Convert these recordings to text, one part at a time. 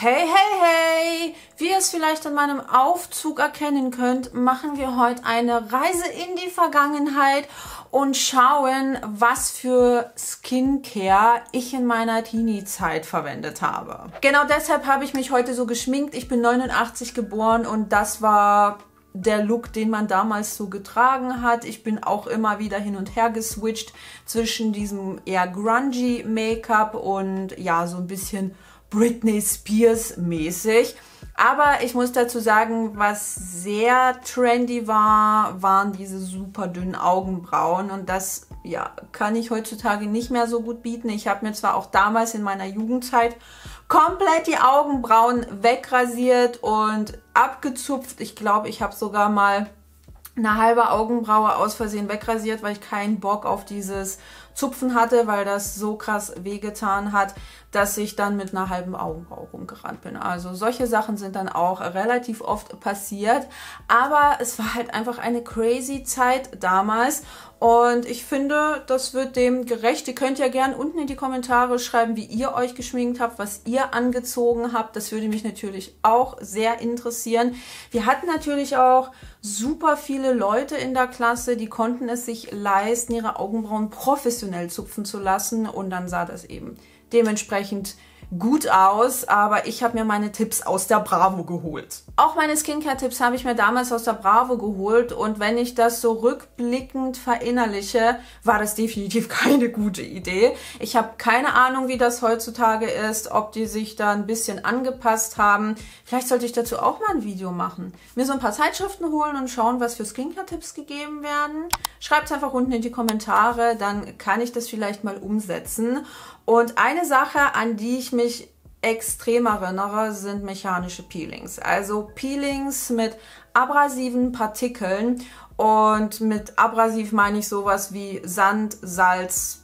Hey, hey, hey! Wie ihr es vielleicht an meinem Aufzug erkennen könnt, machen wir heute eine Reise in die Vergangenheit und schauen, was für Skincare ich in meiner Teenie-Zeit verwendet habe. Genau deshalb habe ich mich heute so geschminkt. Ich bin 89 geboren und das war der Look, den man damals so getragen hat. Ich bin auch immer wieder hin und her geswitcht zwischen diesem eher grungy Make-up und ja, so ein bisschen Britney Spears mäßig. Aber ich muss dazu sagen, was sehr trendy war, waren diese super dünnen Augenbrauen. Und das ja, kann ich heutzutage nicht mehr so gut bieten. Ich habe mir zwar auch damals in meiner Jugendzeit komplett die Augenbrauen wegrasiert und abgezupft. Ich glaube, ich habe sogar mal eine halbe Augenbraue aus Versehen wegrasiert, weil ich keinen Bock auf dieses Zupfen hatte, weil das so krass wehgetan hat, dass ich dann mit einer halben Augenbraue rumgerannt bin. Also solche Sachen sind dann auch relativ oft passiert, aber es war halt einfach eine crazy Zeit damals und ich finde, das wird dem gerecht. Ihr könnt ja gerne unten in die Kommentare schreiben, wie ihr euch geschminkt habt, was ihr angezogen habt. Das würde mich natürlich auch sehr interessieren. Wir hatten natürlich auch super viele Leute in der Klasse, die konnten es sich leisten, ihre Augenbrauen professionell zupfen zu lassen und dann sah das eben dementsprechend gut aus, aber ich habe mir meine Tipps aus der Bravo geholt. Auch meine Skincare-Tipps habe ich mir damals aus der Bravo geholt und wenn ich das so rückblickend verinnerliche, war das definitiv keine gute Idee. Ich habe keine Ahnung, wie das heutzutage ist, ob die sich da ein bisschen angepasst haben. Vielleicht sollte ich dazu auch mal ein Video machen. Mir so ein paar Zeitschriften holen und schauen, was für Skincare-Tipps gegeben werden. Schreibt es einfach unten in die Kommentare, dann kann ich das vielleicht mal umsetzen. Und eine Sache, an die ich mich extrem erinnere, sind mechanische Peelings. Also Peelings mit abrasiven Partikeln und mit abrasiv meine ich sowas wie Sand, Salz,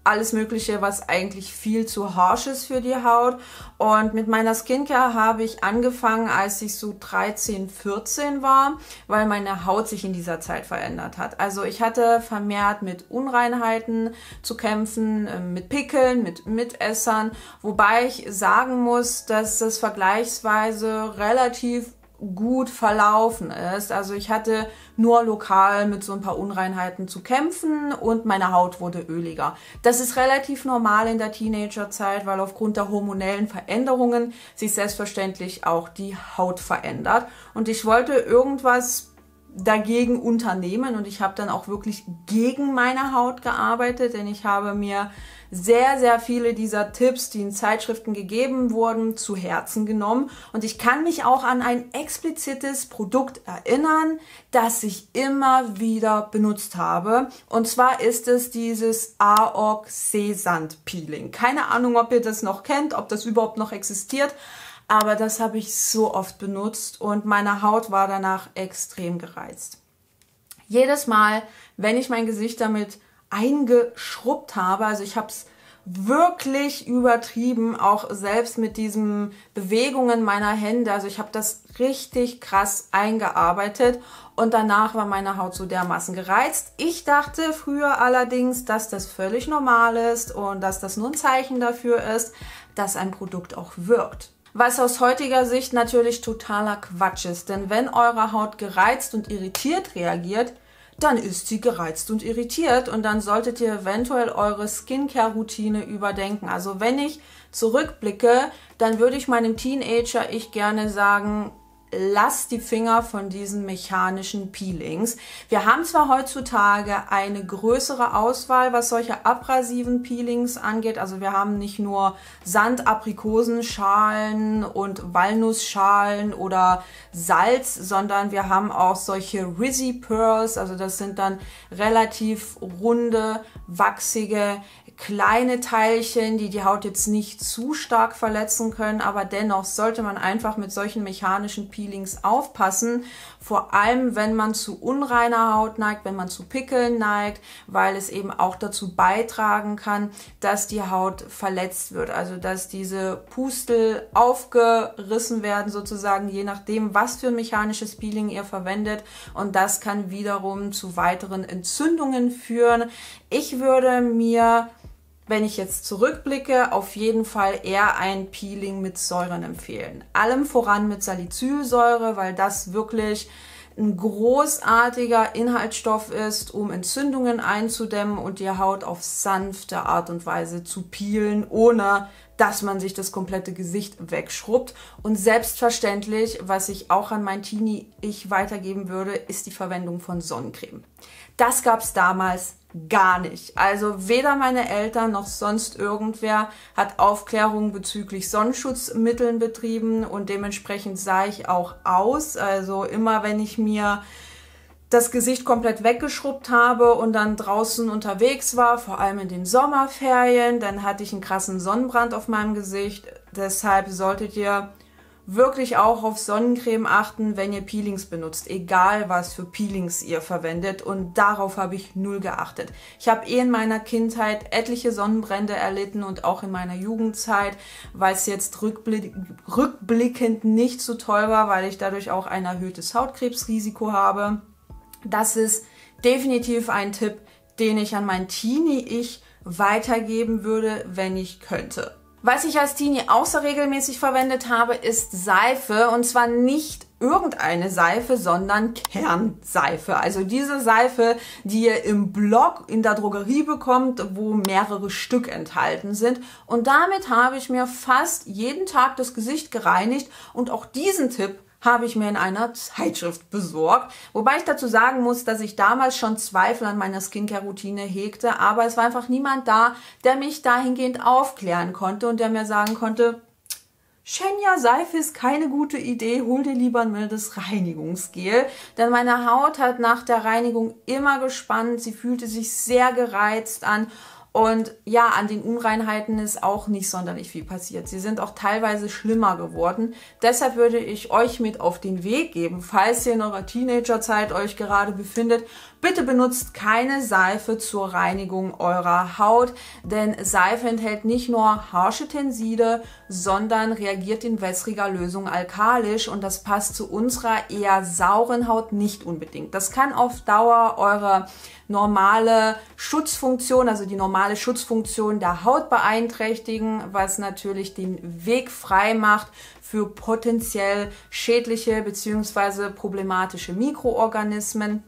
alles Mögliche, was eigentlich viel zu harsh ist für die Haut. Und mit meiner Skincare habe ich angefangen, als ich so 13, 14 war, weil meine Haut sich in dieser Zeit verändert hat. Also ich hatte vermehrt mit Unreinheiten zu kämpfen, mit Pickeln, mit Mitessern, wobei ich sagen muss, dass das vergleichsweise relativ gut verlaufen ist. Also ich hatte nur lokal mit so ein paar Unreinheiten zu kämpfen und meine Haut wurde öliger. Das ist relativ normal in der Teenagerzeit, weil aufgrund der hormonellen Veränderungen sich selbstverständlich auch die Haut verändert. Und ich wollte irgendwas dagegen unternehmen und ich habe dann auch wirklich gegen meine Haut gearbeitet, denn ich habe mir sehr, sehr viele dieser Tipps, die in Zeitschriften gegeben wurden, zu Herzen genommen. Und ich kann mich auch an ein explizites Produkt erinnern, das ich immer wieder benutzt habe. Und zwar ist es dieses AOC Seesand Peeling. Keine Ahnung, ob ihr das noch kennt, ob das überhaupt noch existiert. Aber das habe ich so oft benutzt und meine Haut war danach extrem gereizt. Jedes Mal, wenn ich mein Gesicht damit eingeschrubbt habe, also ich habe es wirklich übertrieben, auch selbst mit diesen Bewegungen meiner Hände, also ich habe das richtig krass eingearbeitet und danach war meine Haut so dermaßen gereizt. Ich dachte früher allerdings, dass das völlig normal ist und dass das nur ein Zeichen dafür ist, dass ein Produkt auch wirkt. Was aus heutiger Sicht natürlich totaler Quatsch ist, denn wenn eure Haut gereizt und irritiert reagiert, dann ist sie gereizt und irritiert und dann solltet ihr eventuell eure Skincare-Routine überdenken. Also wenn ich zurückblicke, dann würde ich meinem Teenager-Ich gerne sagen, lasst die Finger von diesen mechanischen Peelings. Wir haben zwar heutzutage eine größere Auswahl, was solche abrasiven Peelings angeht. Also wir haben nicht nur Sand, Aprikosenschalen und Walnussschalen oder Salz, sondern wir haben auch solche Rizzy Pearls. Also das sind dann relativ runde, wachsige, kleine Teilchen, die die Haut jetzt nicht zu stark verletzen können, aber dennoch sollte man einfach mit solchen mechanischen Peelings aufpassen, vor allem wenn man zu unreiner Haut neigt, wenn man zu Pickeln neigt, weil es eben auch dazu beitragen kann, dass die Haut verletzt wird, also dass diese Pustel aufgerissen werden sozusagen, je nachdem, was für ein mechanisches Peeling ihr verwendet und das kann wiederum zu weiteren Entzündungen führen. Ich würde mir wenn ich jetzt zurückblicke, auf jeden Fall eher ein Peeling mit Säuren empfehlen. Allem voran mit Salicylsäure, weil das wirklich ein großartiger Inhaltsstoff ist, um Entzündungen einzudämmen und die Haut auf sanfte Art und Weise zu peelen, ohne dass man sich das komplette Gesicht wegschrubbt. Und selbstverständlich, was ich auch an mein Teenie-Ich weitergeben würde, ist die Verwendung von Sonnencreme. Das gab es damals gar nicht. Also weder meine Eltern noch sonst irgendwer hat Aufklärung bezüglich Sonnenschutzmitteln betrieben und dementsprechend sah ich auch aus. Also immer wenn ich mir das Gesicht komplett weggeschrubbt habe und dann draußen unterwegs war, vor allem in den Sommerferien, dann hatte ich einen krassen Sonnenbrand auf meinem Gesicht. Deshalb solltet ihr wirklich auch auf Sonnencreme achten, wenn ihr Peelings benutzt, egal was für Peelings ihr verwendet, und darauf habe ich null geachtet. Ich habe in meiner Kindheit etliche Sonnenbrände erlitten und auch in meiner Jugendzeit, weil es jetzt rückblickend nicht so toll war, weil ich dadurch auch ein erhöhtes Hautkrebsrisiko habe. Das ist definitiv ein Tipp, den ich an mein Teenie-Ich weitergeben würde, wenn ich könnte. Was ich als Teenie außer regelmäßig verwendet habe, ist Seife, und zwar nicht irgendeine Seife, sondern Kernseife. Also diese Seife, die ihr im Block in der Drogerie bekommt, wo mehrere Stück enthalten sind. Und damit habe ich mir fast jeden Tag das Gesicht gereinigt, und auch diesen Tipp habe ich mir in einer Zeitschrift besorgt. Wobei ich dazu sagen muss, dass ich damals schon Zweifel an meiner Skincare-Routine hegte, aber es war einfach niemand da, der mich dahingehend aufklären konnte und der mir sagen konnte, Shenya, Seife ist keine gute Idee, hol dir lieber ein mildes Reinigungsgel. Denn meine Haut hat nach der Reinigung immer gespannt, sie fühlte sich sehr gereizt an. Und ja, an den Unreinheiten ist auch nicht sonderlich viel passiert. Sie sind auch teilweise schlimmer geworden. Deshalb würde ich euch mit auf den Weg geben, falls ihr in eurer Teenagerzeit euch gerade befindet, bitte benutzt keine Seife zur Reinigung eurer Haut, denn Seife enthält nicht nur harsche Tenside, sondern reagiert in wässriger Lösung alkalisch, und das passt zu unserer eher sauren Haut nicht unbedingt. Das kann auf Dauer eure normale Schutzfunktion, also die normale Schutzfunktion der Haut beeinträchtigen, was natürlich den Weg frei macht für potenziell schädliche bzw. problematische Mikroorganismen.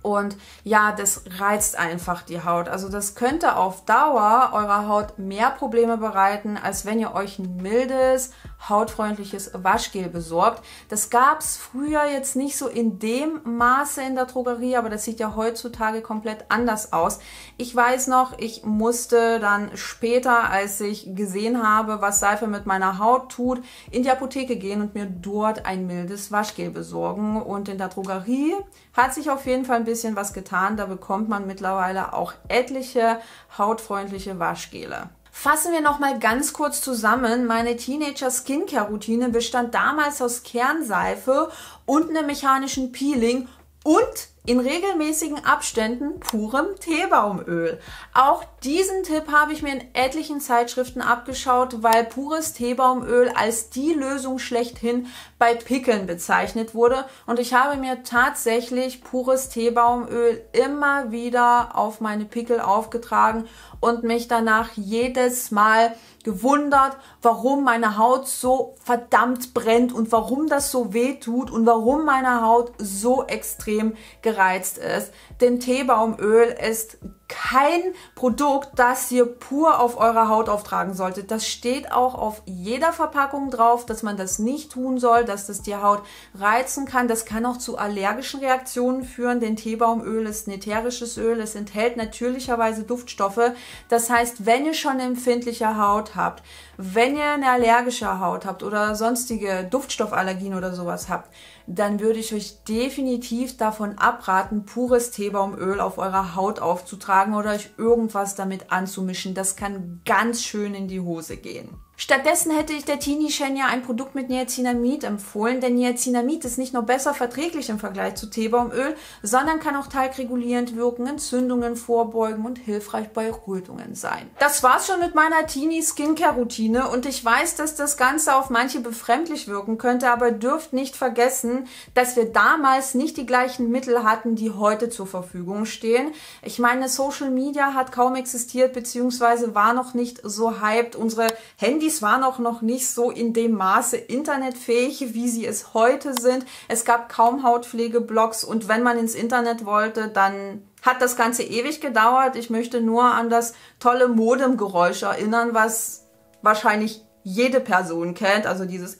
Und ja, das reizt einfach die Haut. Also das könnte auf Dauer eurer Haut mehr Probleme bereiten, als wenn ihr euch ein mildes, hautfreundliches Waschgel besorgt. Das gab es früher jetzt nicht so in dem Maße in der Drogerie, aber das sieht ja heutzutage komplett anders aus. Ich weiß noch, ich musste dann später, als ich gesehen habe, was Seife mit meiner Haut tut, in die Apotheke gehen und mir dort ein mildes Waschgel besorgen. Und in der Drogerie hat sich auf jeden Fall ein bisschen was getan. Da bekommt man mittlerweile auch etliche hautfreundliche Waschgele. Fassen wir nochmal ganz kurz zusammen. Meine Teenager-Skincare-Routine bestand damals aus Kernseife und einem mechanischen Peeling und in regelmäßigen Abständen purem Teebaumöl. Auch diesen Tipp habe ich mir in etlichen Zeitschriften abgeschaut, weil pures Teebaumöl als die Lösung schlechthin bei Pickeln bezeichnet wurde. Und ich habe mir tatsächlich pures Teebaumöl immer wieder auf meine Pickel aufgetragen und mich danach jedes Mal gewundert, warum meine Haut so verdammt brennt und warum das so weh tut und warum meine Haut so extrem gereizt ist. Denn Teebaumöl ist kein Produkt, das ihr pur auf eurer Haut auftragen solltet. Das steht auch auf jeder Verpackung drauf, dass man das nicht tun soll, dass das die Haut reizen kann. Das kann auch zu allergischen Reaktionen führen, denn Teebaumöl ist ein ätherisches Öl. Es enthält natürlicherweise Duftstoffe. Das heißt, wenn ihr schon empfindliche Haut habt, wenn ihr eine allergische Haut habt oder sonstige Duftstoffallergien oder sowas habt, dann würde ich euch definitiv davon abraten, pures Teebaumöl auf eurer Haut aufzutragen oder euch irgendwas damit anzumischen. Das kann ganz schön in die Hose gehen. Stattdessen hätte ich der Teenie Shenya ein Produkt mit Niacinamid empfohlen, denn Niacinamid ist nicht nur besser verträglich im Vergleich zu Teebaumöl, sondern kann auch talgregulierend wirken, Entzündungen vorbeugen und hilfreich bei Rötungen sein. Das war's schon mit meiner Teenie-Skincare-Routine und ich weiß, dass das Ganze auf manche befremdlich wirken könnte, aber dürft nicht vergessen, dass wir damals nicht die gleichen Mittel hatten, die heute zur Verfügung stehen. Ich meine, Social Media hat kaum existiert, beziehungsweise war noch nicht so hyped. Unsere Handys waren auch noch nicht so in dem Maße internetfähig, wie sie es heute sind. Es gab kaum Hautpflegeblogs und wenn man ins Internet wollte, dann hat das Ganze ewig gedauert. Ich möchte nur an das tolle Modemgeräusch erinnern, was wahrscheinlich jede Person kennt. Also dieses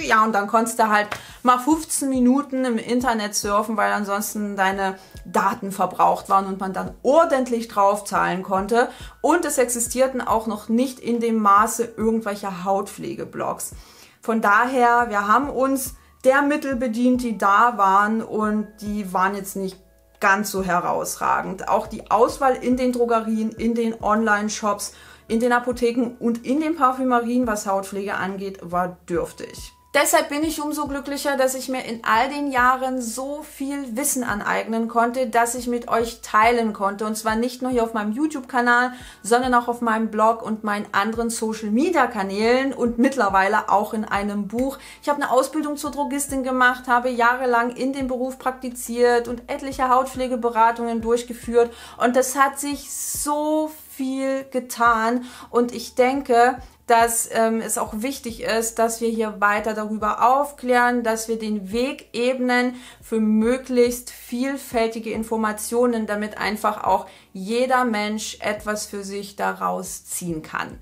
ja, und dann konntest du halt mal 15 Minuten im Internet surfen, weil ansonsten deine Daten verbraucht waren und man dann ordentlich drauf zahlen konnte. Und es existierten auch noch nicht in dem Maße irgendwelche Hautpflegeblogs. Von daher, wir haben uns der Mittel bedient, die da waren und die waren jetzt nicht ganz so herausragend. Auch die Auswahl in den Drogerien, in den Online-Shops, in den Apotheken und in den Parfümerien, was Hautpflege angeht, war dürftig. Deshalb bin ich umso glücklicher, dass ich mir in all den Jahren so viel Wissen aneignen konnte, dass ich mit euch teilen konnte. Und zwar nicht nur hier auf meinem YouTube-Kanal, sondern auch auf meinem Blog und meinen anderen Social-Media-Kanälen und mittlerweile auch in einem Buch. Ich habe eine Ausbildung zur Drogistin gemacht, habe jahrelang in dem Beruf praktiziert und etliche Hautpflegeberatungen durchgeführt. Und das hat sich so viel getan. Und ich denke, dass es auch wichtig ist, dass wir hier weiter darüber aufklären, dass wir den Weg ebnen für möglichst vielfältige Informationen, damit einfach auch jeder Mensch etwas für sich daraus ziehen kann.